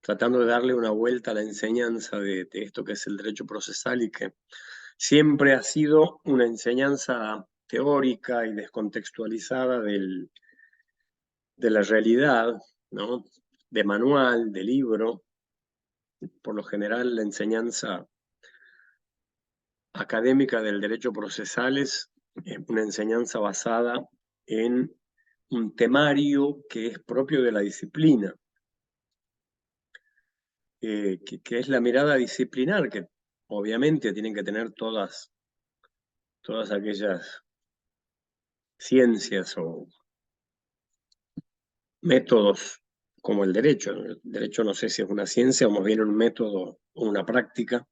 tratando de darle una vuelta a la enseñanza de esto que es el derecho procesal y que siempre ha sido una enseñanza teórica y descontextualizada de la realidad, ¿no? De manual, de libro. Por lo general, la enseñanza académica del derecho procesal es una enseñanza basada en un temario que es propio de la disciplina, que es la mirada disciplinar, que obviamente tienen que tener todas aquellas ciencias o métodos como el derecho. El derecho no sé si es una ciencia o más bien un método o una práctica.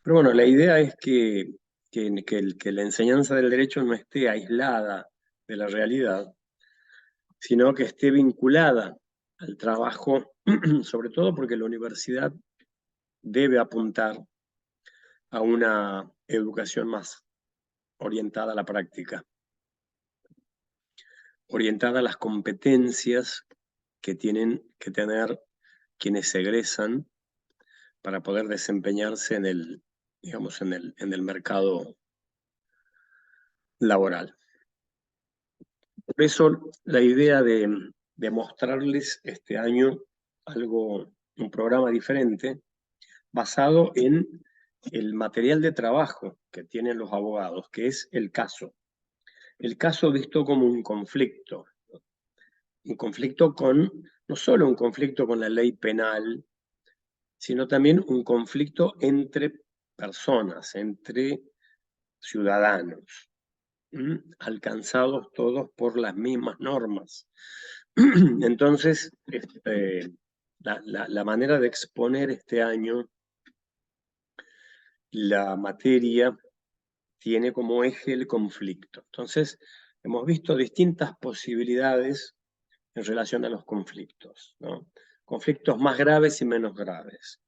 Pero bueno, la idea es que la enseñanza del derecho no esté aislada de la realidad, sino que esté vinculada al trabajo, sobre todo porque la universidad debe apuntar a una educación más orientada a la práctica, orientada a las competencias que tienen que tener quienes egresan para poder desempeñarse en el, digamos, en el mercado laboral. Por eso la idea de mostrarles este año un programa diferente, basado en el material de trabajo que tienen los abogados, que es el caso. El caso visto como un conflicto no solo un conflicto con la ley penal, sino también un conflicto entre personas, entre ciudadanos, alcanzados todos por las mismas normas. Entonces, la manera de exponer este año la materia tiene como eje el conflicto. Entonces, hemos visto distintas posibilidades en relación a los conflictos, ¿no? Conflictos más graves y menos graves.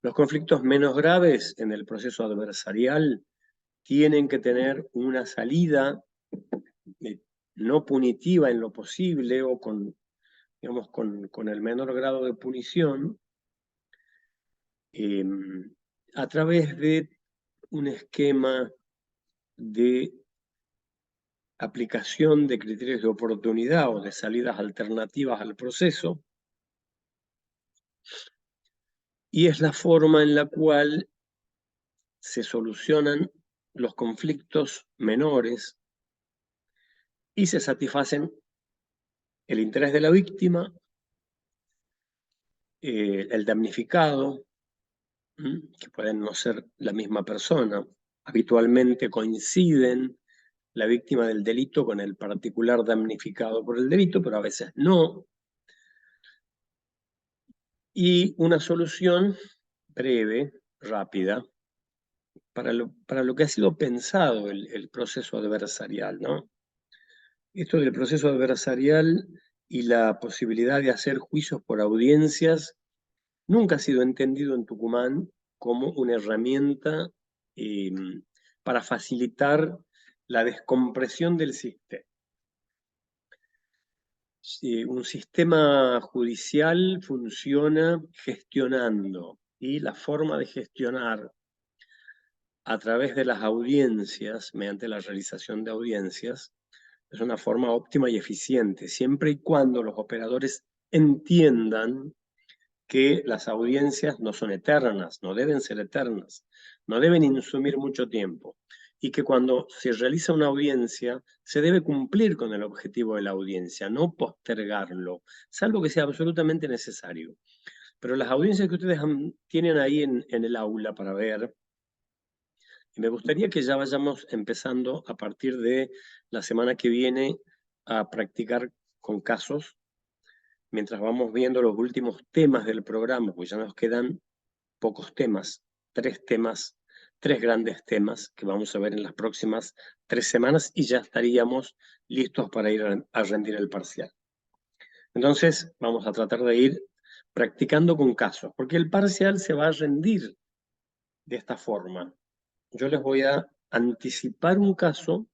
Los conflictos menos graves en el proceso adversarial tienen que tener una salida no punitiva en lo posible o digamos, con el menor grado de punición, a través de un esquema de aplicación de criterios de oportunidad o de salidas alternativas al proceso, y es la forma en la cual se solucionan los conflictos menores y se satisfacen el interés de la víctima, el damnificado, que pueden no ser la misma persona. Habitualmente coinciden la víctima del delito con el particular damnificado por el delito, pero a veces no. Y una solución breve, rápida, para lo que ha sido pensado el proceso adversarial, ¿no? Esto del proceso adversarial y la posibilidad de hacer juicios por audiencias nunca ha sido entendido en Tucumán como una herramienta para facilitar la descompresión del sistema. Un sistema judicial funciona gestionando, y la forma de gestionar a través de las audiencias, mediante la realización de audiencias, es una forma óptima y eficiente, siempre y cuando los operadores entiendan que las audiencias no son eternas, no deben ser eternas, no deben insumir mucho tiempo, y que cuando se realiza una audiencia se debe cumplir con el objetivo de la audiencia, no postergarlo, salvo que sea absolutamente necesario. Pero las audiencias que ustedes tienen ahí en el aula para ver, y me gustaría que ya vayamos empezando a partir de la semana que viene a practicar con casos, mientras vamos viendo los últimos temas del programa, pues ya nos quedan pocos temas, tres grandes temas que vamos a ver en las próximas 3 semanas y ya estaríamos listos para ir a rendir el parcial. Entonces vamos a tratar de ir practicando con casos, porque el parcial se va a rendir de esta forma. Yo les voy a anticipar un caso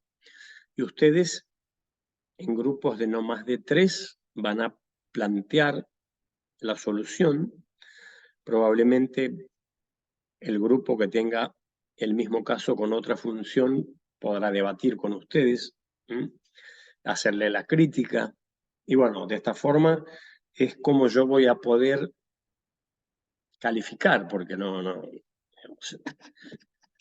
y ustedes en grupos de no más de 3 van a plantear la solución probablemente el grupo que tenga el mismo caso con otra función podrá debatir con ustedes, hacerle la crítica, y bueno, de esta forma es como yo voy a poder calificar, porque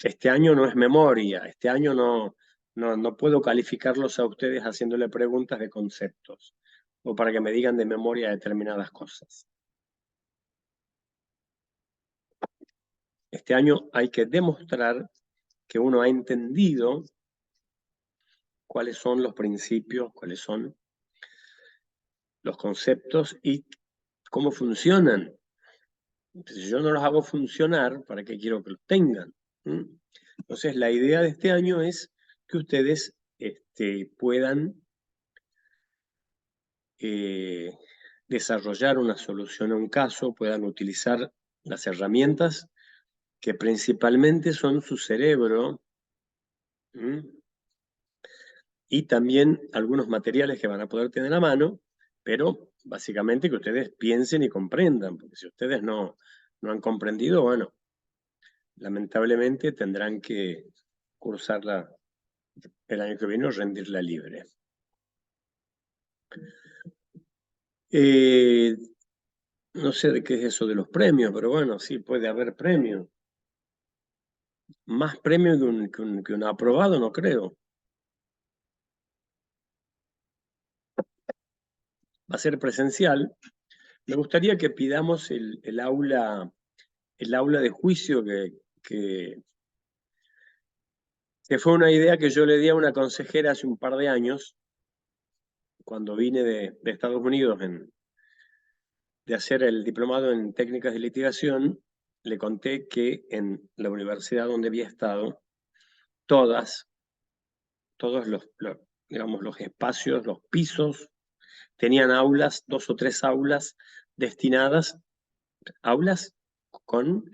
este año no es memoria, este año no puedo calificarlos a ustedes haciéndole preguntas de conceptos o para que me digan de memoria determinadas cosas. Este año hay que demostrar que uno ha entendido cuáles son los principios, cuáles son los conceptos y cómo funcionan. Si yo no los hago funcionar, ¿para qué quiero que los tengan? Entonces, la idea de este año es que ustedes puedan desarrollar una solución a un caso, puedan utilizar las herramientas que principalmente son su cerebro, y también algunos materiales que van a poder tener a mano, pero básicamente que ustedes piensen y comprendan, porque si ustedes no han comprendido, bueno, lamentablemente tendrán que cursarla el año que viene o rendirla libre. No sé de qué es eso de los premios, pero bueno, sí, puede haber premios. Más premios que un aprobado, no creo. Va a ser presencial. Me gustaría que pidamos el aula de juicio que fue una idea que yo le di a una consejera hace un par de años, cuando vine de Estados Unidos de hacer el diplomado en técnicas de litigación. Le conté que en la universidad donde había estado, todos digamos, los espacios, los pisos, tenían aulas, 2 o 3 aulas destinadas, aulas con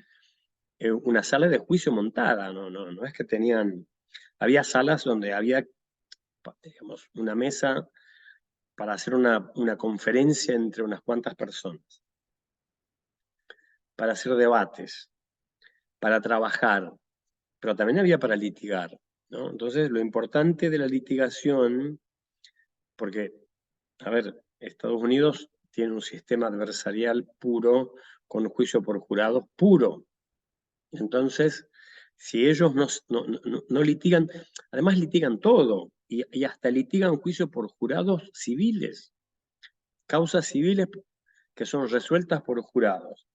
una sala de juicio montada, no es que tenían, había salas donde había, digamos, una mesa para hacer una conferencia entre unas cuantas personas, para hacer debates, para trabajar, pero también había para litigar, ¿no? Entonces, lo importante de la litigación, porque, a ver, Estados Unidos tiene un sistema adversarial puro, con juicio por jurados puro. Entonces, si ellos no litigan, además litigan todo, y hasta litigan juicio por jurados civiles, causas civiles que son resueltas por jurados.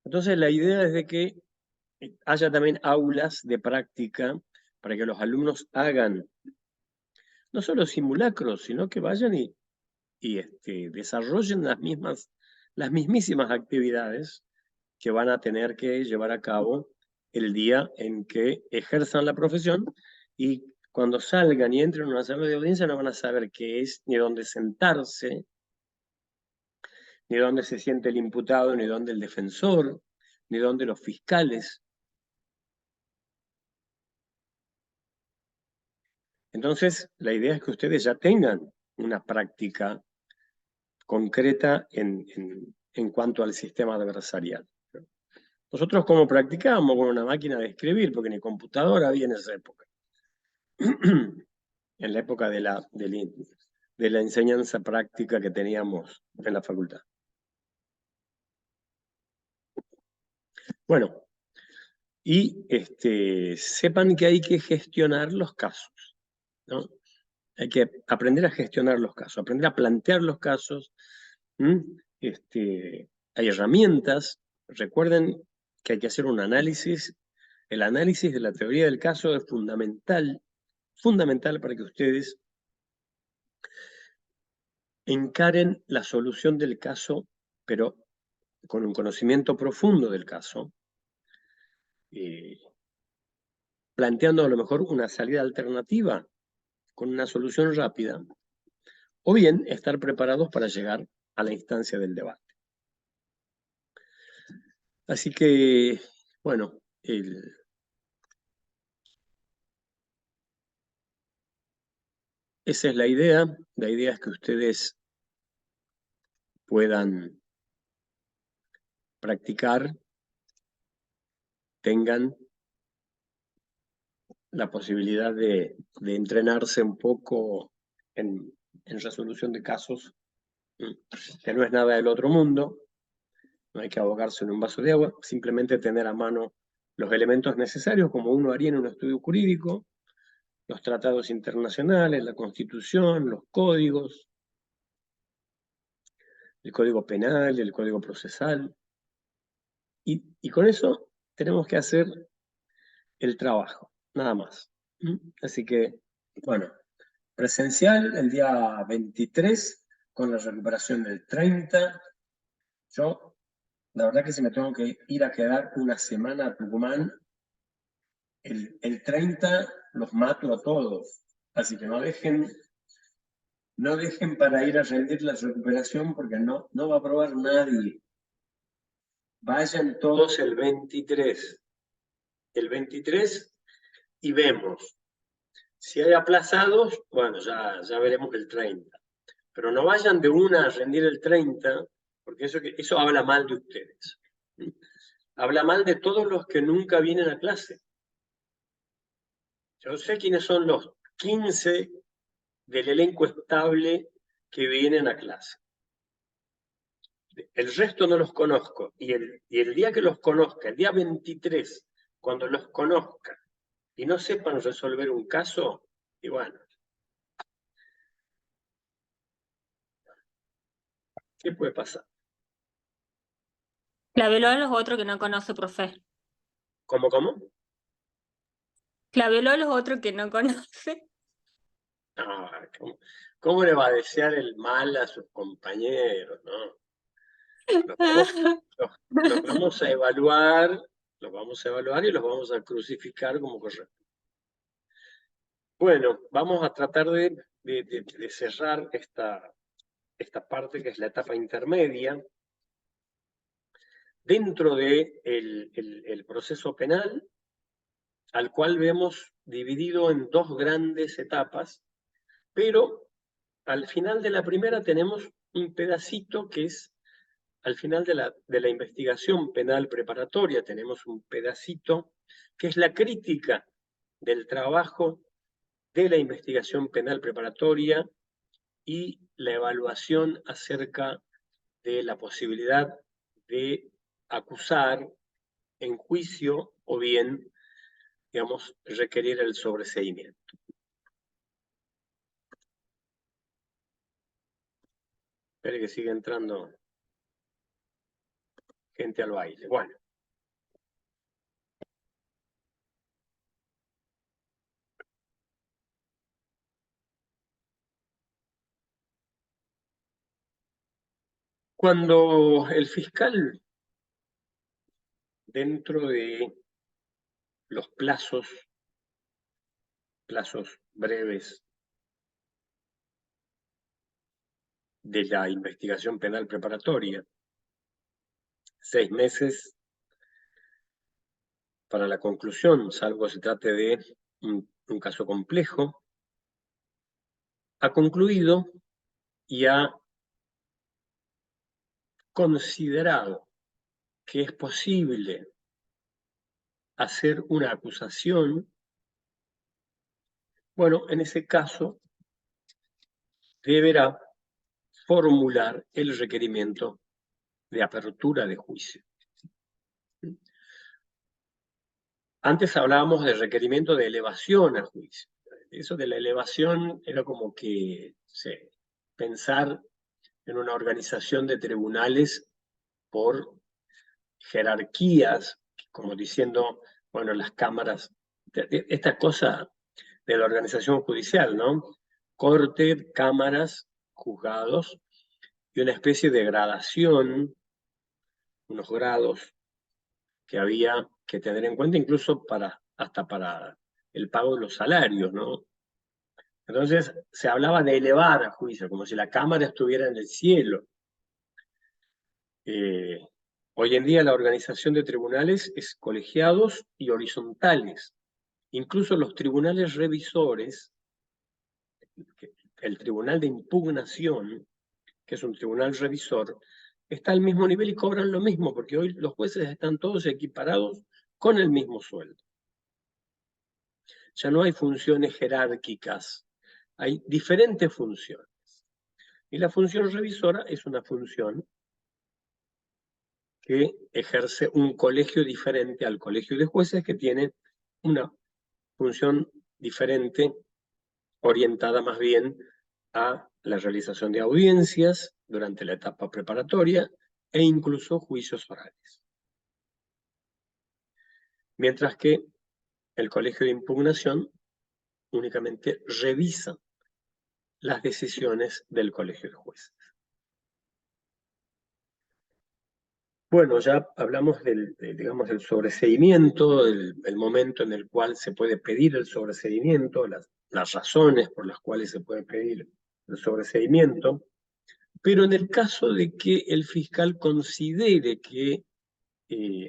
Entonces, la idea es de que haya también aulas de práctica para que los alumnos hagan no solo simulacros, sino que vayan y desarrollen las mismísimas actividades que van a tener que llevar a cabo el día en que ejerzan la profesión, y cuando salgan y entren en una sala de audiencia no van a saber qué es, ni dónde sentarse, ni dónde se siente el imputado, ni dónde el defensor, ni dónde los fiscales. Entonces, la idea es que ustedes ya tengan una práctica concreta en cuanto al sistema adversarial. Nosotros, ¿cómo practicábamos? Con una máquina de escribir, porque ni computadora había en esa época. En la época de la enseñanza práctica que teníamos en la facultad. Bueno, y sepan que hay que gestionar los casos, ¿no? Hay que aprender a gestionar los casos, aprender a plantear los casos. Hay herramientas. Recuerden que hay que hacer un análisis. El análisis de la teoría del caso es fundamental para que ustedes encaren la solución del caso, pero con un conocimiento profundo del caso, planteando a lo mejor una salida alternativa con una solución rápida, o bien estar preparados para llegar a la instancia del debate. Así que, bueno, esa es la idea. La idea es que ustedes puedan practicar tengan la posibilidad de entrenarse un poco en resolución de casos, que no es nada del otro mundo. No hay que ahogarse en un vaso de agua, simplemente tener a mano los elementos necesarios, como uno haría en un estudio jurídico, los tratados internacionales, la Constitución, los códigos, el Código Penal, el Código Procesal. Y con eso tenemos que hacer el trabajo, nada más. Así que, bueno, presencial el día 23, con la recuperación del 30. Yo, la verdad que si me tengo que ir a quedar una semana a Tucumán, el 30 los mato a todos. Así que no dejen para ir a rendir la recuperación, porque no va a aprobar nadie. Vayan todos el 23. El 23 y vemos. Si hay aplazados, bueno, ya veremos el 30. Pero no vayan de una a rendir el 30, porque eso habla mal de ustedes. Habla mal de todos los que nunca vienen a clase. Yo sé quiénes son los 15 del elenco estable que vienen a clase. El resto no los conozco. Y el día que los conozca, el día 23, cuando los conozca y no sepan resolver un caso, y bueno, ¿qué puede pasar? Clavelol es otro que no conoce, profe. ¿Cómo? Clavelol es otro que no conoce. Ah, ¿cómo le va a desear el mal a sus compañeros, no? Los vamos a evaluar y los vamos a crucificar como corresponde. Bueno, vamos a tratar de cerrar esta parte que es la etapa intermedia. Dentro del proceso penal, al cual vemos dividido en dos grandes etapas, pero al final de la primera tenemos un pedacito que es, al final de la investigación penal preparatoria, tenemos un pedacito que es la crítica del trabajo de la investigación penal preparatoria y la evaluación acerca de la posibilidad de acusar en juicio o bien, digamos, requerir el sobreseimiento. Espere que sigue entrando gente al baile. Bueno. Cuando el fiscal, dentro de los plazos breves de la investigación penal preparatoria, 6 meses para la conclusión, salvo se trate de un caso complejo, ha concluido y ha considerado que es posible hacer una acusación. Bueno, en ese caso deberá formular el requerimiento de apertura de juicio. Antes hablábamos de requerimiento de elevación a juicio. Eso de la elevación era como que pensar en una organización de tribunales por jerarquías, como diciendo, bueno, las cámaras, esta cosa de la organización judicial, ¿no? Corte, cámaras, juzgados, y una especie de gradación, unos grados que había que tener en cuenta incluso hasta para el pago de los salarios, ¿no? Entonces se hablaba de elevar a juicio, como si la cámara estuviera en el cielo. Hoy en día la organización de tribunales es colegiados y horizontales. Incluso los tribunales revisores, el tribunal de impugnación, que es un tribunal revisor, está al mismo nivel y cobran lo mismo, porque hoy los jueces están todos equiparados con el mismo sueldo. Ya no hay funciones jerárquicas, hay diferentes funciones. Y la función revisora es una función que ejerce un colegio diferente al colegio de jueces, que tiene una función diferente, orientada más bien a la realización de audiencias durante la etapa preparatoria e incluso juicios orales. Mientras que el colegio de impugnación únicamente revisa las decisiones del colegio de jueces. Bueno, ya hablamos digamos, del sobreseimiento, el momento en el cual se puede pedir el sobreseimiento, las razones por las cuales se puede pedir el sobreseimiento, pero en el caso de que el fiscal considere que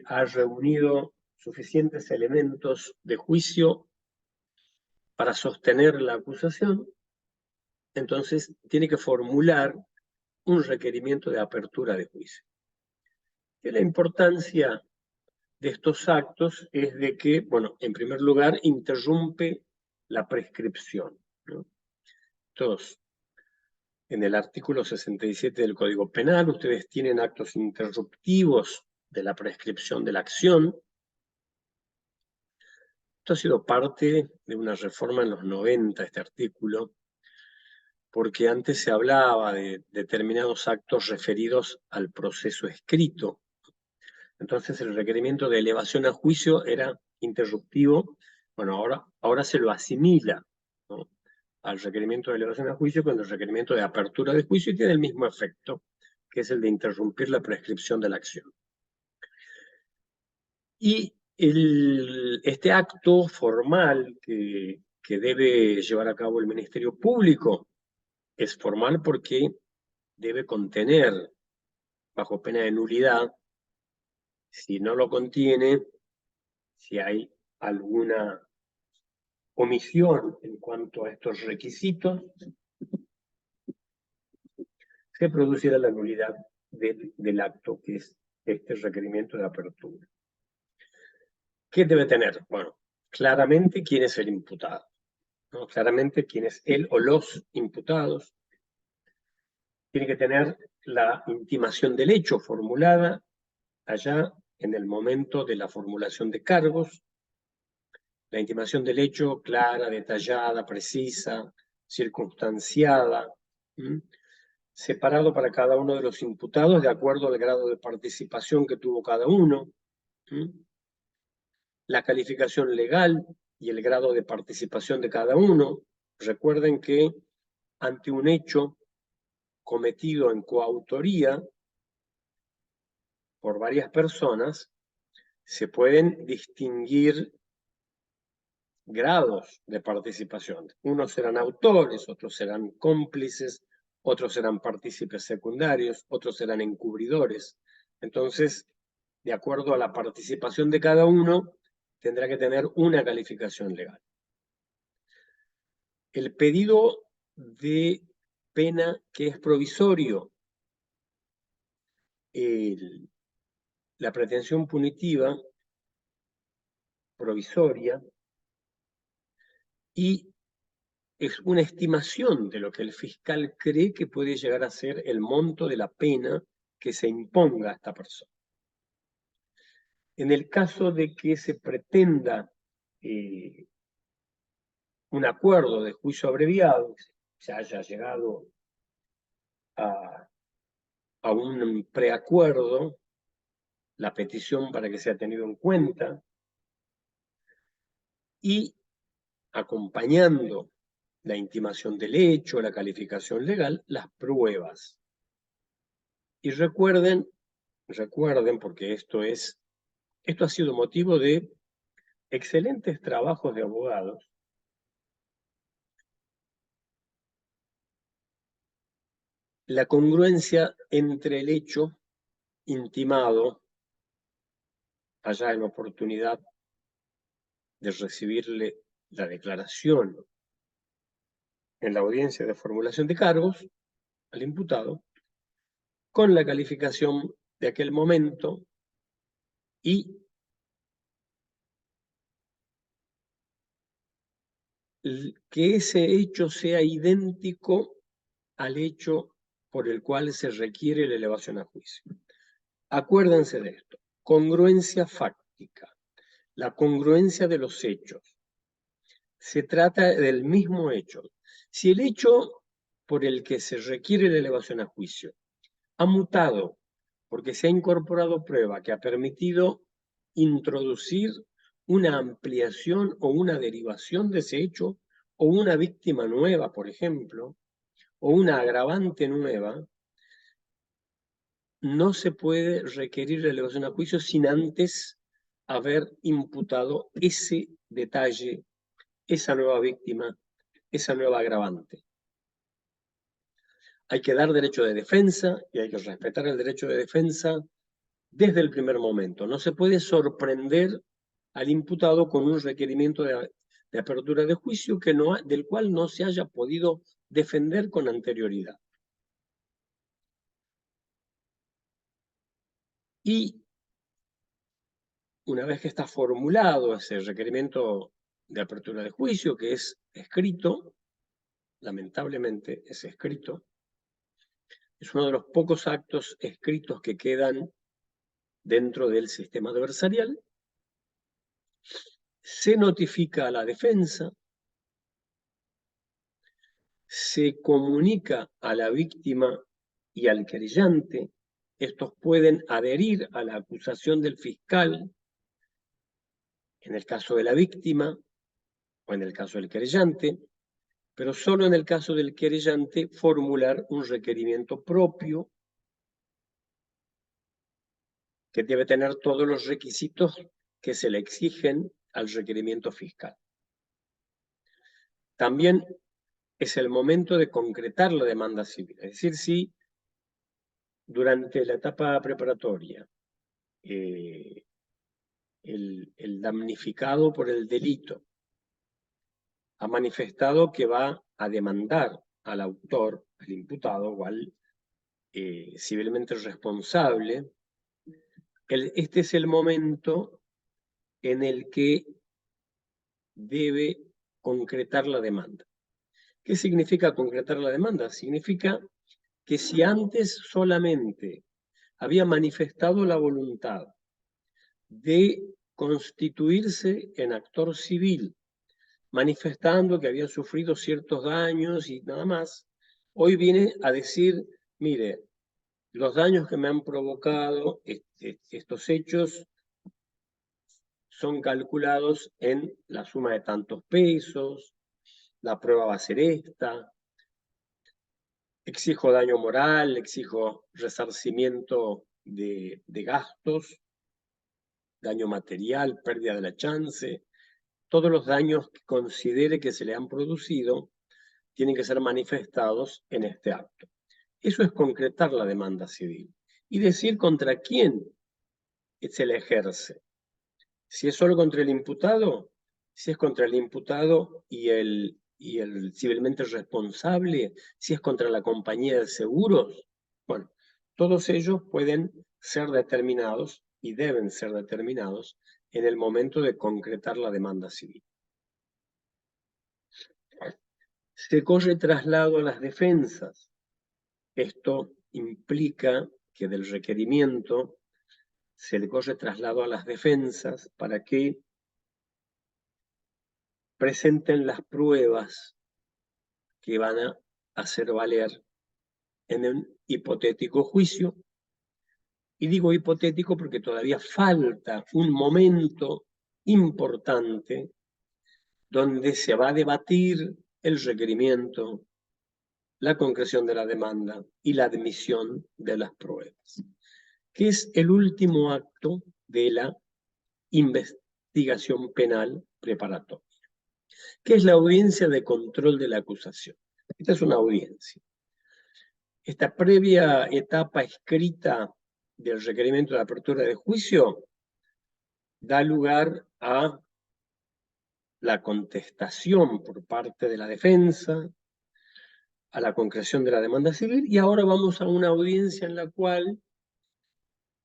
ha reunido suficientes elementos de juicio para sostener la acusación, entonces tiene que formular un requerimiento de apertura de juicio. Y la importancia de estos actos es de que, bueno, en primer lugar, interrumpe la prescripción, ¿no? Entonces, en el artículo 67 del Código Penal, ustedes tienen actos interruptivos de la prescripción de la acción. Esto ha sido parte de una reforma en los 90, este artículo, porque antes se hablaba de determinados actos referidos al proceso escrito. Entonces el requerimiento de elevación a juicio era interruptivo. Bueno, ahora se lo asimila, ¿no?, al requerimiento de elevación a juicio con el requerimiento de apertura de juicio, y tiene el mismo efecto, que es el de interrumpir la prescripción de la acción. Y este acto formal que debe llevar a cabo el Ministerio Público es formal porque debe contener, bajo pena de nulidad, si no lo contiene, si hay alguna omisión en cuanto a estos requisitos, se producirá la nulidad del acto, que es este requerimiento de apertura. ¿Qué debe tener? Bueno, claramente quién es el imputado, ¿no? Claramente quién es él o los imputados. Tiene que tener la intimación del hecho formulada allá en el momento de la formulación de cargos. La intimación del hecho clara, detallada, precisa, circunstanciada, separado para cada uno de los imputados de acuerdo al grado de participación que tuvo cada uno. La calificación legal y el grado de participación de cada uno. Recuerden que ante un hecho cometido en coautoría por varias personas, se pueden distinguir grados de participación. Unos serán autores, otros serán cómplices, otros serán partícipes secundarios, otros serán encubridores. Entonces, de acuerdo a la participación de cada uno, tendrá que tener una calificación legal. El pedido de pena que es provisorio, la pretensión punitiva provisoria, y es una estimación de lo que el fiscal cree que puede llegar a ser el monto de la pena que se imponga a esta persona. En el caso de que se pretenda un acuerdo de juicio abreviado, se haya llegado a un preacuerdo, la petición para que sea tenido en cuenta, y acompañando la intimación del hecho, la calificación legal, las pruebas. Y recuerden, porque esto ha sido motivo de excelentes trabajos de abogados, la congruencia entre el hecho intimado, allá en oportunidad de recibirle la declaración en la audiencia de formulación de cargos al imputado, con la calificación de aquel momento y que ese hecho sea idéntico al hecho por el cual se requiere la elevación a juicio. Acuérdense de esto. Congruencia fáctica. La congruencia de los hechos. Se trata del mismo hecho. Si el hecho por el que se requiere la elevación a juicio ha mutado porque se ha incorporado prueba que ha permitido introducir una ampliación o una derivación de ese hecho, o una víctima nueva, por ejemplo, o una agravante nueva, no se puede requerir la elevación a juicio sin antes haber imputado ese detalle, esa nueva víctima, esa nueva agravante. Hay que dar derecho de defensa y hay que respetar el derecho de defensa desde el primer momento. No se puede sorprender al imputado con un requerimiento de apertura de juicio del cual no se haya podido defender con anterioridad. Y una vez que está formulado ese requerimiento de apertura de juicio, que es escrito, lamentablemente es escrito, es uno de los pocos actos escritos que quedan dentro del sistema adversarial, se notifica a la defensa, se comunica a la víctima y al querellante. Estos pueden adherir a la acusación del fiscal en el caso de la víctima o en el caso del querellante, pero solo en el caso del querellante formular un requerimiento propio que debe tener todos los requisitos que se le exigen al requerimiento fiscal. También es el momento de concretar la demanda civil, es decir, si durante la etapa preparatoria el damnificado por el delito ha manifestado que va a demandar al autor, al imputado o al civilmente responsable, este es el momento en el que debe concretar la demanda. ¿Qué significa concretar la demanda? Significa que si antes solamente había manifestado la voluntad de constituirse en actor civil, manifestando que había sufrido ciertos daños y nada más, hoy viene a decir, mire, los daños que me han provocado estos hechos son calculados en la suma de tantos pesos, la prueba va a ser esta, exijo daño moral, exijo resarcimiento de gastos, daño material, pérdida de la chance, todos los daños que considere que se le han producido tienen que ser manifestados en este acto. Eso es concretar la demanda civil y decir contra quién se le ejerce. Si es solo contra el imputado, si es contra el imputado y el civilmente responsable, si es contra la compañía de seguros, bueno, todos ellos pueden ser determinados y deben ser determinados en el momento de concretar la demanda civil. Se corre traslado a las defensas. Esto implica que del requerimiento se le corre traslado a las defensas para que presenten las pruebas que van a hacer valer en un hipotético juicio. Y digo hipotético porque todavía falta un momento importante donde se va a debatir el requerimiento, la concreción de la demanda y la admisión de las pruebas, que es el último acto de la investigación penal preparatoria, que es la audiencia de control de la acusación. Esta es una audiencia. Esta previa etapa escrita del requerimiento de apertura de juicio da lugar a la contestación por parte de la defensa, a la concreción de la demanda civil, y ahora vamos a una audiencia en la cual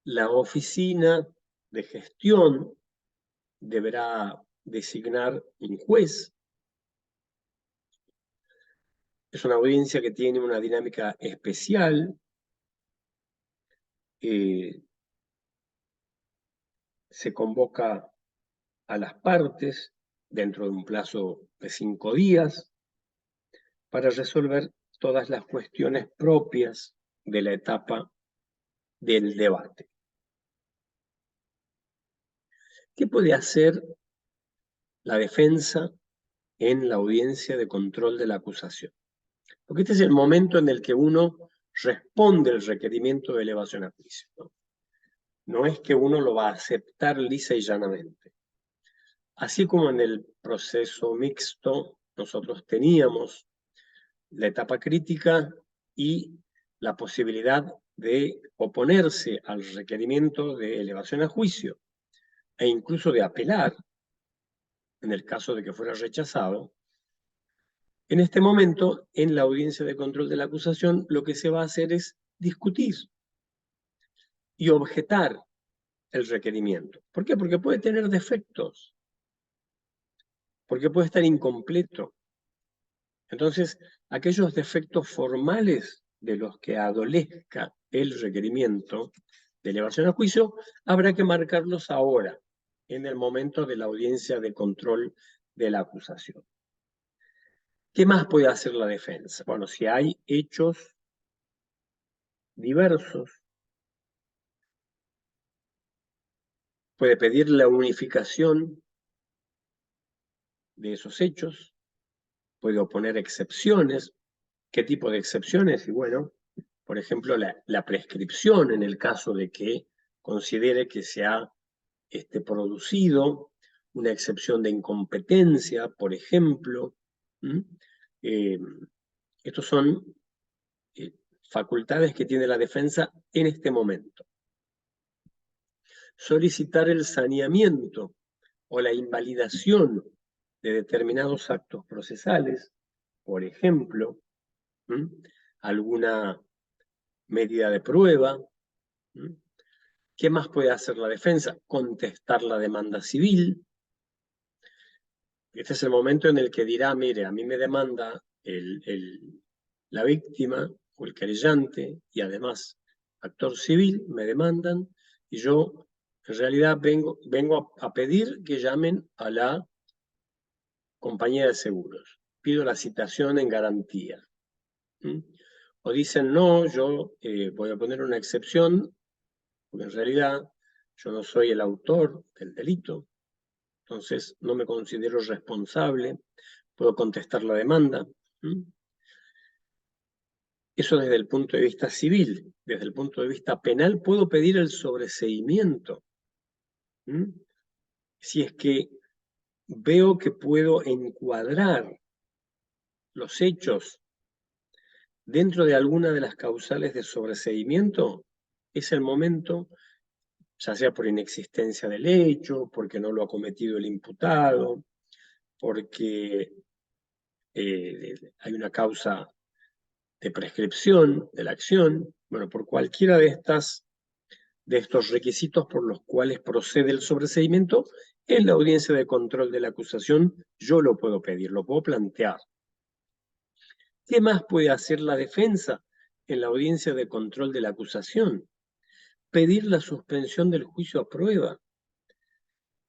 la oficina de gestión deberá designar un juez Es una audiencia que tiene una dinámica especial. Se convoca a las partes dentro de un plazo de 5 días para resolver todas las cuestiones propias de la etapa del debate. ¿Qué puede hacer la defensa en la audiencia de control de la acusación? Porque este es el momento en el que uno responde el requerimiento de elevación a juicio, ¿no? No es que uno lo va a aceptar lisa y llanamente. Así como en el proceso mixto nosotros teníamos la etapa crítica y la posibilidad de oponerse al requerimiento de elevación a juicio e incluso de apelar en el caso de que fuera rechazado. En este momento, en la audiencia de control de la acusación, lo que se va a hacer es discutir y objetar el requerimiento. ¿Por qué? Porque puede tener defectos, porque puede estar incompleto. Entonces, aquellos defectos formales de los que adolezca el requerimiento de elevación a juicio, habrá que marcarlos ahora, en el momento de la audiencia de control de la acusación. ¿Qué más puede hacer la defensa? Bueno, si hay hechos diversos, puede pedir la unificación de esos hechos, puede oponer excepciones. ¿Qué tipo de excepciones? Y bueno, por ejemplo, la prescripción en el caso de que considere que se ha producido una excepción de incompetencia, por ejemplo. Estos son facultades que tiene la defensa en este momento. Solicitar el saneamiento o la invalidación de determinados actos procesales, por ejemplo, alguna medida de prueba. ¿Qué más puede hacer la defensa? Contestar la demanda civil. Este es el momento en el que dirá, mire, a mí me demanda la víctima o el querellante y además actor civil, me demandan y yo en realidad vengo a pedir que llamen a la compañía de seguros. Pido la citación en garantía. O dicen, no, yo voy a poner una excepción, porque en realidad yo no soy el autor del delito, entonces no me considero responsable, puedo contestar la demanda. Eso desde el punto de vista civil. Desde el punto de vista penal puedo pedir el sobreseimiento. Si es que veo que puedo encuadrar los hechos dentro de alguna de las causales de sobreseimiento, es el momento, ya sea por inexistencia del hecho, porque no lo ha cometido el imputado, porque hay una causa de prescripción de la acción, bueno, por cualquiera de estos requisitos por los cuales procede el sobreseimiento, en la audiencia de control de la acusación yo lo puedo pedir, lo puedo plantear. ¿Qué más puede hacer la defensa en la audiencia de control de la acusación? Pedir la suspensión del juicio a prueba.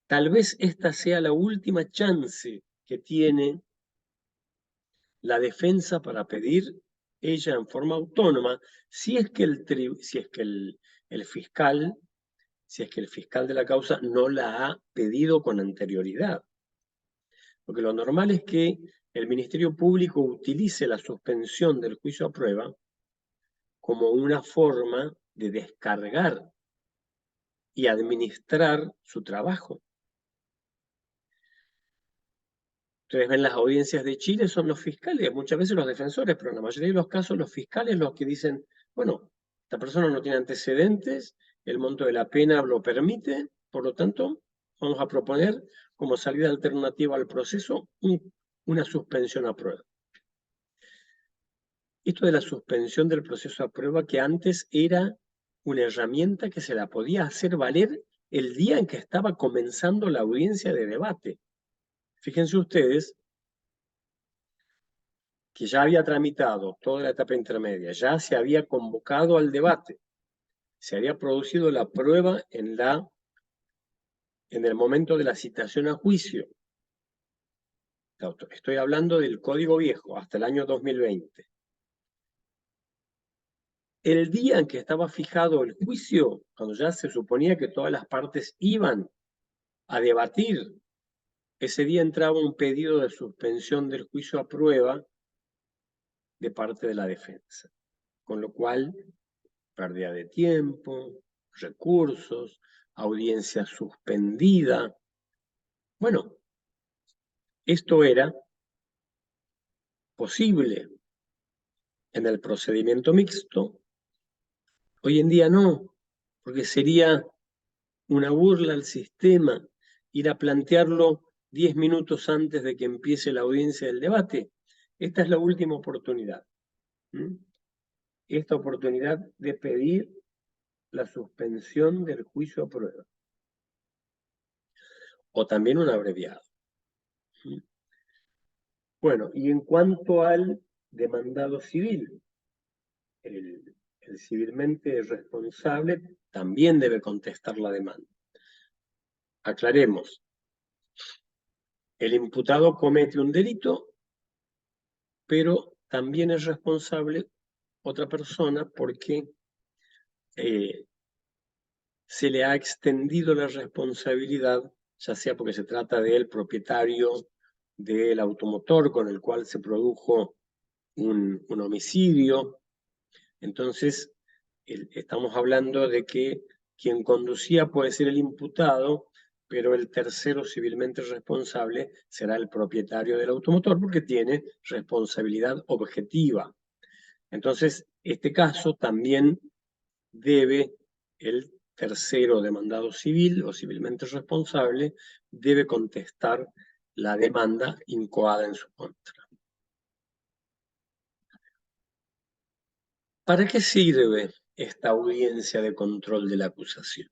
Tal vez esta sea la última chance que tiene la defensa para pedir ella en forma autónoma, si es que el fiscal de la causa no la ha pedido con anterioridad. Porque lo normal es que el Ministerio Público utilice la suspensión del juicio a prueba como una forma de descargar y administrar su trabajo. Ustedes ven las audiencias de Chile, son los fiscales, muchas veces los defensores, pero en la mayoría de los casos los fiscales los que dicen, bueno, esta persona no tiene antecedentes, el monto de la pena lo permite, por lo tanto, vamos a proponer como salida alternativa al proceso una suspensión a prueba. Esto de la suspensión del proceso a prueba, que antes era una herramienta que se la podía hacer valer el día en que estaba comenzando la audiencia de debate. Fíjense ustedes que ya había tramitado toda la etapa intermedia, ya se había convocado al debate, se había producido la prueba en el momento de la citación a juicio. Estoy hablando del Código Viejo, hasta el año 2020. El día en que estaba fijado el juicio, cuando ya se suponía que todas las partes iban a debatir, ese día entraba un pedido de suspensión del juicio a prueba de parte de la defensa. Con lo cual, pérdida de tiempo, recursos, audiencia suspendida. Bueno, esto era posible en el procedimiento mixto. Hoy en día no, porque sería una burla al sistema ir a plantearlo 10 minutos antes de que empiece la audiencia del debate. Esta es la última oportunidad. Esta oportunidad de pedir la suspensión del juicio a prueba. O también un abreviado. Bueno, y en cuanto al demandado civil, el civilmente responsable también debe contestar la demanda. Aclaremos, el imputado comete un delito, pero también es responsable otra persona porque se le ha extendido la responsabilidad, ya sea porque se trata del propietario del automotor con el cual se produjo un homicidio. Entonces, estamos hablando de que quien conducía puede ser el imputado, pero el tercero civilmente responsable será el propietario del automotor porque tiene responsabilidad objetiva. Entonces, este caso también debe el tercero demandado civil o civilmente responsable debe contestar la demanda incoada en su contra. ¿Para qué sirve esta audiencia de control de la acusación?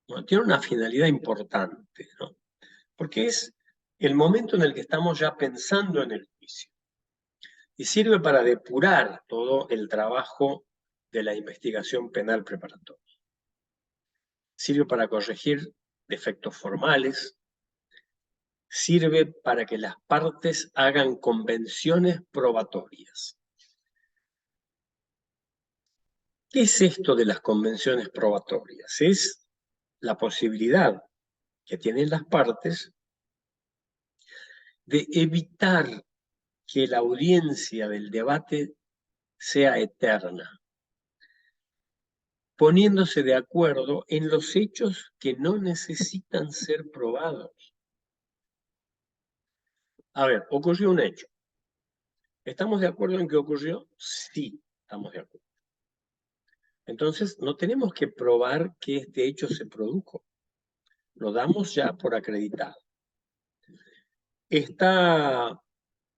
Bueno, tiene una finalidad importante, ¿no? Porque es el momento en el que estamos ya pensando en el juicio. Y sirve para depurar todo el trabajo de la investigación penal preparatoria. Sirve para corregir defectos formales. Sirve para que las partes hagan convenciones probatorias. ¿Qué es esto de las convenciones probatorias? Es la posibilidad que tienen las partes de evitar que la audiencia del debate sea eterna, poniéndose de acuerdo en los hechos que no necesitan ser probados. A ver, ocurrió un hecho. ¿Estamos de acuerdo en que ocurrió? Sí, estamos de acuerdo. Entonces, no tenemos que probar que este hecho se produjo. Lo damos ya por acreditado. ¿Está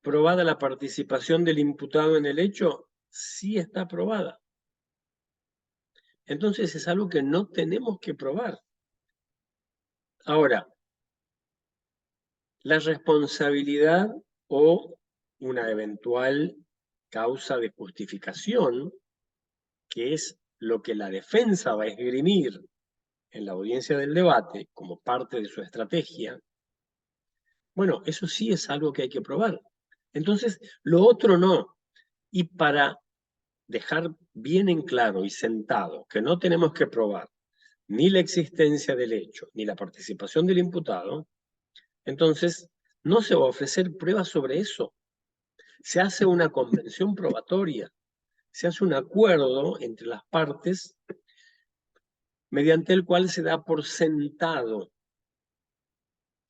probada la participación del imputado en el hecho? Sí está probada. Entonces es algo que no tenemos que probar. Ahora, la responsabilidad o una eventual causa de justificación, que es lo que la defensa va a esgrimir en la audiencia del debate como parte de su estrategia, bueno, eso sí es algo que hay que probar. Entonces, lo otro no. Y para dejar bien en claro y sentado que no tenemos que probar ni la existencia del hecho, ni la participación del imputado, entonces no se va a ofrecer pruebas sobre eso. Se hace una convención probatoria, se hace un acuerdo entre las partes mediante el cual se da por sentado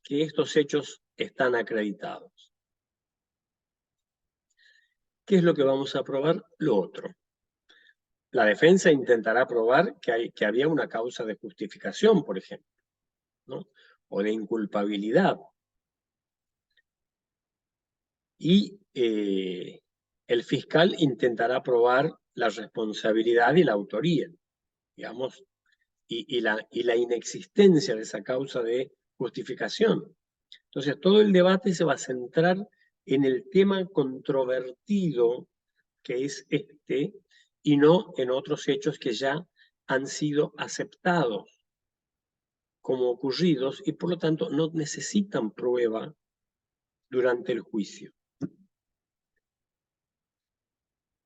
que estos hechos están acreditados. ¿Qué es lo que vamos a probar? Lo otro. La defensa intentará probar que había una causa de justificación, por ejemplo, ¿no? O de inculpabilidad. Y el fiscal intentará probar la responsabilidad y la autoría, digamos, y la inexistencia de esa causa de justificación. Entonces, todo el debate se va a centrar en el tema controvertido que es este, y no en otros hechos que ya han sido aceptados como ocurridos y por lo tanto no necesitan prueba durante el juicio.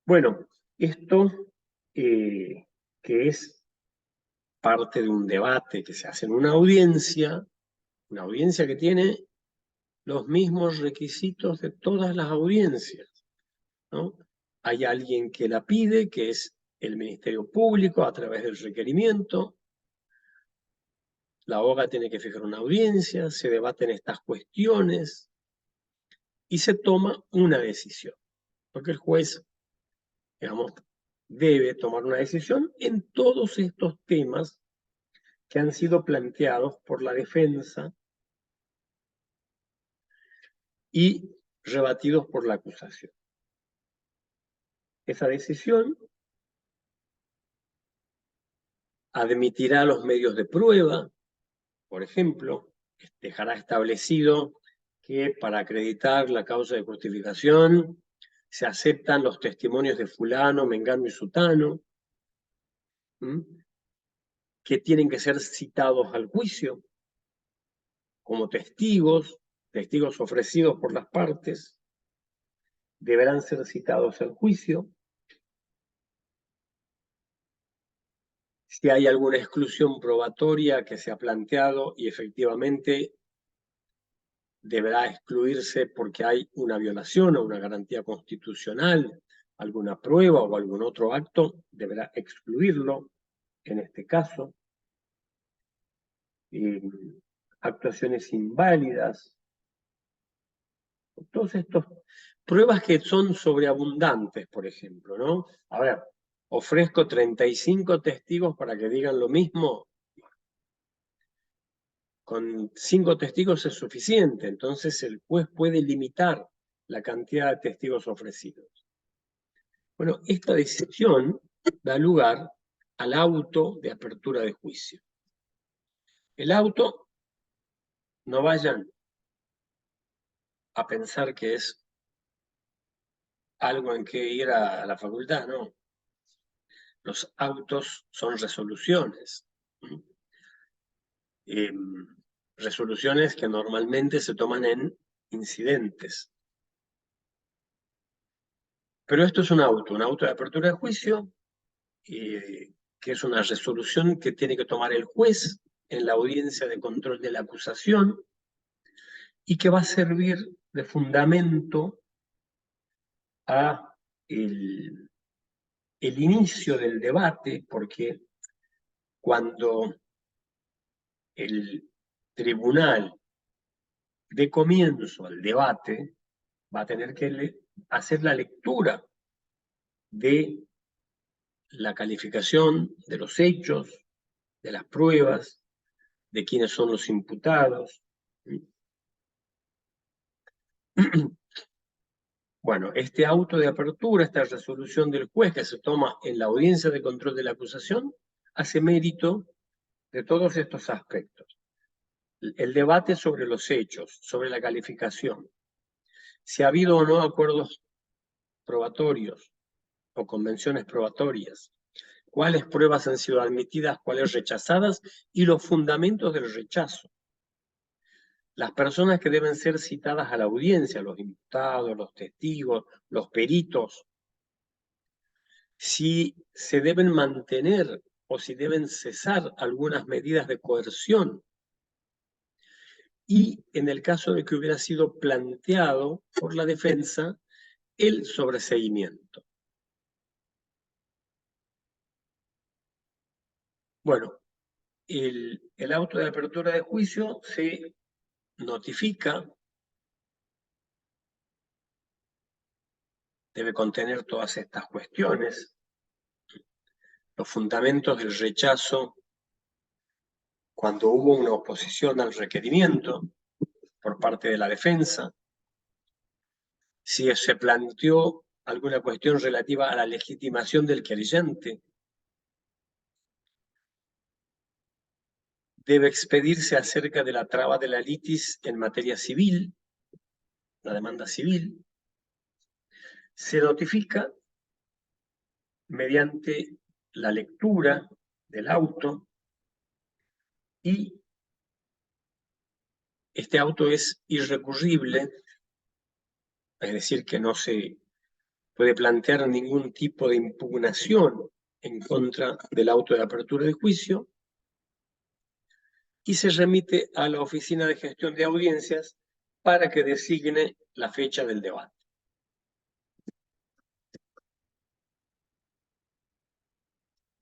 Bueno, esto que es parte de un debate que se hace en una audiencia que tiene los mismos requisitos de todas las audiencias, ¿no? Hay alguien que la pide, que es el Ministerio Público a través del requerimiento. La abogada tiene que fijar una audiencia, se debaten estas cuestiones y se toma una decisión. Porque el juez, digamos, debe tomar una decisión en todos estos temas que han sido planteados por la defensa y rebatidos por la acusación. Esa decisión admitirá los medios de prueba, por ejemplo, dejará establecido que para acreditar la causa de justificación se aceptan los testimonios de fulano, mengano y sutano, que tienen que ser citados al juicio como testigos ofrecidos por las partes, deberán ser citados al juicio. Si hay alguna exclusión probatoria que se ha planteado y efectivamente deberá excluirse porque hay una violación o una garantía constitucional, alguna prueba o algún otro acto, deberá excluirlo en este caso. Actuaciones inválidas, todos estos pruebas que son sobreabundantes, por ejemplo, ¿no? A ver, ofrezco 35 testigos para que digan lo mismo. Con 5 testigos es suficiente, entonces el juez puede limitar la cantidad de testigos ofrecidos. Bueno, esta decisión da lugar al auto de apertura de juicio. El auto, no vayan a pensar que es algo en que ir a la facultad, no. Los autos son resoluciones. Resoluciones que normalmente se toman en incidentes. Pero esto es un auto de apertura de juicio, que es una resolución que tiene que tomar el juez en la audiencia de control de la acusación y que va a servir de fundamento a el inicio del debate, porque cuando el tribunal dé comienzo al debate, va a tener que hacer la lectura de la calificación de los hechos, de las pruebas, de quiénes son los imputados. Bueno, este auto de apertura, esta resolución del juez que se toma en la audiencia de control de la acusación, hace mérito de todos estos aspectos. El debate sobre los hechos, sobre la calificación, si ha habido o no acuerdos probatorios o convenciones probatorias, cuáles pruebas han sido admitidas, cuáles rechazadas y los fundamentos del rechazo. Las personas que deben ser citadas a la audiencia, los imputados, los testigos, los peritos, si se deben mantener o si deben cesar algunas medidas de coerción. Y en el caso de que hubiera sido planteado por la defensa el sobreseimiento. Bueno, el auto de apertura de juicio se notifica, debe contener todas estas cuestiones, los fundamentos del rechazo cuando hubo una oposición al requerimiento por parte de la defensa, si se planteó alguna cuestión relativa a la legitimación del querellante, debe expedirse acerca de la traba de la litis en materia civil, la demanda civil, se notifica mediante la lectura del auto y este auto es irrecurrible, es decir, que no se puede plantear ningún tipo de impugnación en contra del auto de apertura de juicio y se remite a la Oficina de Gestión de Audiencias para que designe la fecha del debate.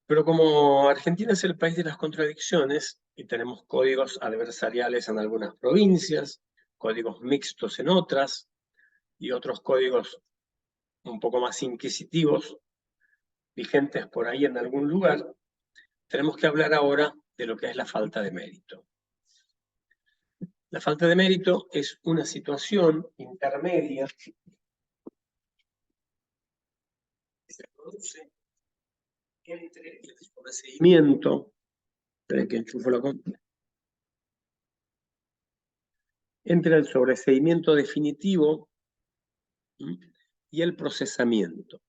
Pero como Argentina es el país de las contradicciones y tenemos códigos adversariales en algunas provincias, códigos mixtos en otras y otros códigos un poco más inquisitivos vigentes por ahí en algún lugar, tenemos que hablar ahora de lo que es la falta de mérito. La falta de mérito es una situación intermedia que se produce entre el sobreseimiento, entre el sobreseimiento definitivo y el procesamiento.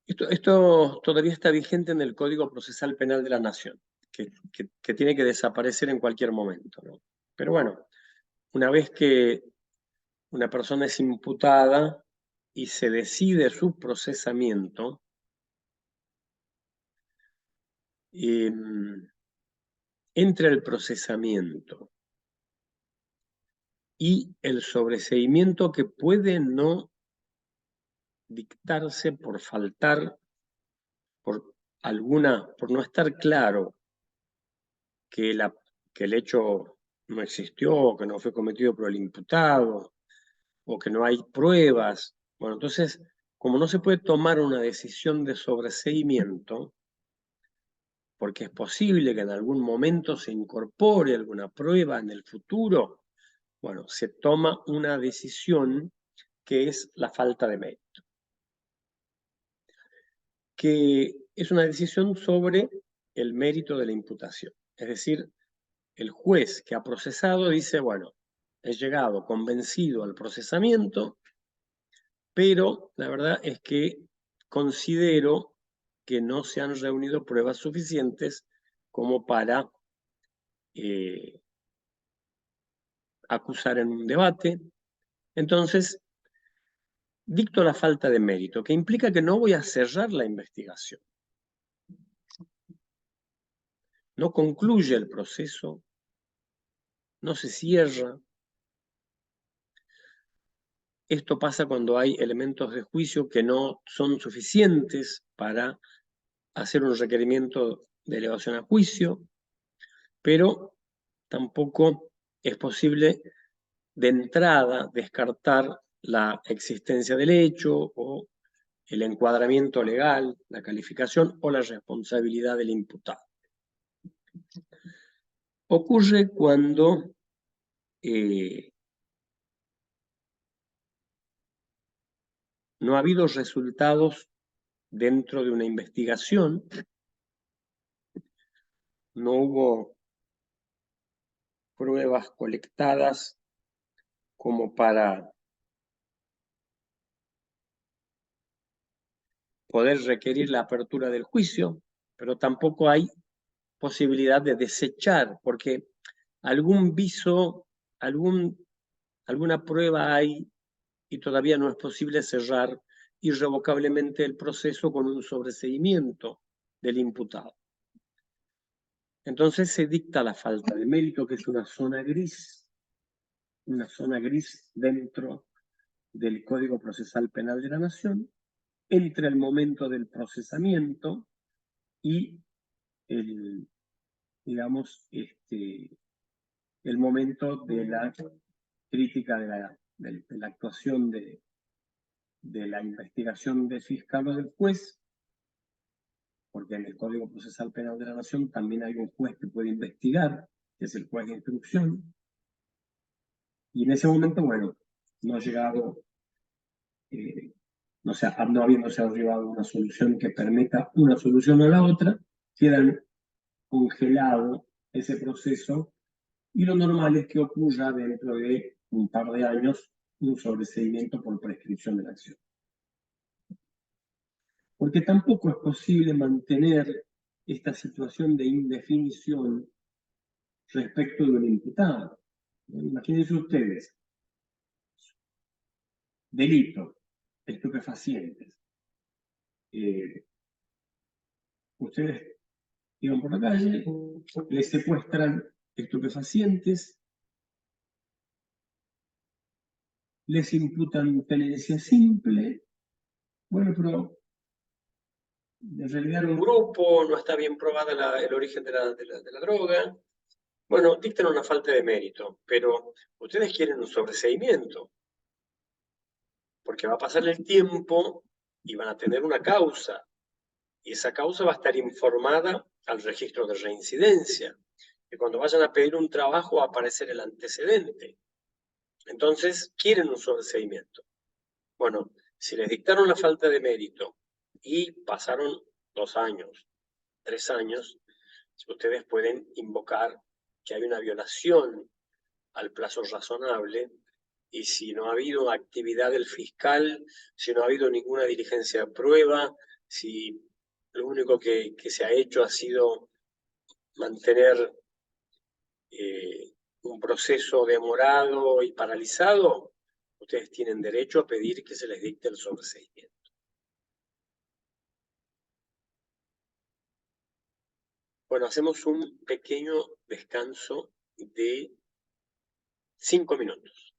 Esto todavía está vigente en el Código Procesal Penal de la Nación, que tiene que desaparecer en cualquier momento, ¿no? Pero bueno, una vez que una persona es imputada y se decide su procesamiento, entre el procesamiento y el sobreseimiento que puede no dictarse por faltar, por no estar claro que el hecho no existió, o que no fue cometido por el imputado, o que no hay pruebas. Bueno, entonces, como no se puede tomar una decisión de sobreseimiento, porque es posible que en algún momento se incorpore alguna prueba en el futuro, bueno, se toma una decisión que es la falta de mérito, que es una decisión sobre el mérito de la imputación. Es decir, el juez que ha procesado dice, bueno, he llegado convencido al procesamiento, pero la verdad es que considero que no se han reunido pruebas suficientes como para acusar en un debate. Entonces, dicto la falta de mérito, que implica que no voy a cerrar la investigación. No concluye el proceso, no se cierra. Esto pasa cuando hay elementos de juicio que no son suficientes para hacer un requerimiento de elevación a juicio, pero tampoco es posible de entrada descartar la existencia del hecho o el encuadramiento legal, la calificación o la responsabilidad del imputado. Ocurre cuando no ha habido resultados dentro de una investigación, no hubo pruebas colectadas como para poder requerir la apertura del juicio, pero tampoco hay posibilidad de desechar, porque algún viso, alguna prueba hay y todavía no es posible cerrar irrevocablemente el proceso con un sobreseimiento del imputado. Entonces se dicta la falta de mérito, que es una zona gris dentro del Código Procesal Penal de la Nación, entre el momento del procesamiento y el momento de la crítica de la actuación de la investigación del fiscal o del juez, porque en el Código Procesal Penal de la Nación también hay un juez que puede investigar, que es el juez de instrucción, y en ese momento, bueno, no ha llegado, no habiéndose arribado a una solución que permita una solución a la otra, quedan congelado ese proceso, y lo normal es que ocurra dentro de un par de años un sobreseimiento por prescripción de la acción. Porque tampoco es posible mantener esta situación de indefinición respecto de un imputado. Imagínense ustedes, delito, estupefacientes. Ustedes iban por la calle, les secuestran estupefacientes, les imputan tenencia simple. Bueno, pero en realidad un grupo, no está bien probada el origen de la droga. Bueno, dictan una falta de mérito, pero ustedes quieren un sobreseimiento, porque va a pasar el tiempo y van a tener una causa, y esa causa va a estar informada al registro de reincidencia, que cuando vayan a pedir un trabajo va a aparecer el antecedente. Entonces, quieren un sobreseimiento. Bueno, si les dictaron la falta de mérito y pasaron 2 años, 3 años, ustedes pueden invocar que hay una violación al plazo razonable, y si no ha habido actividad del fiscal, si no ha habido ninguna diligencia de prueba, si lo único que se ha hecho ha sido mantener un proceso demorado y paralizado, ustedes tienen derecho a pedir que se les dicte el sobreseimiento. Bueno, hacemos un pequeño descanso de 5 minutos.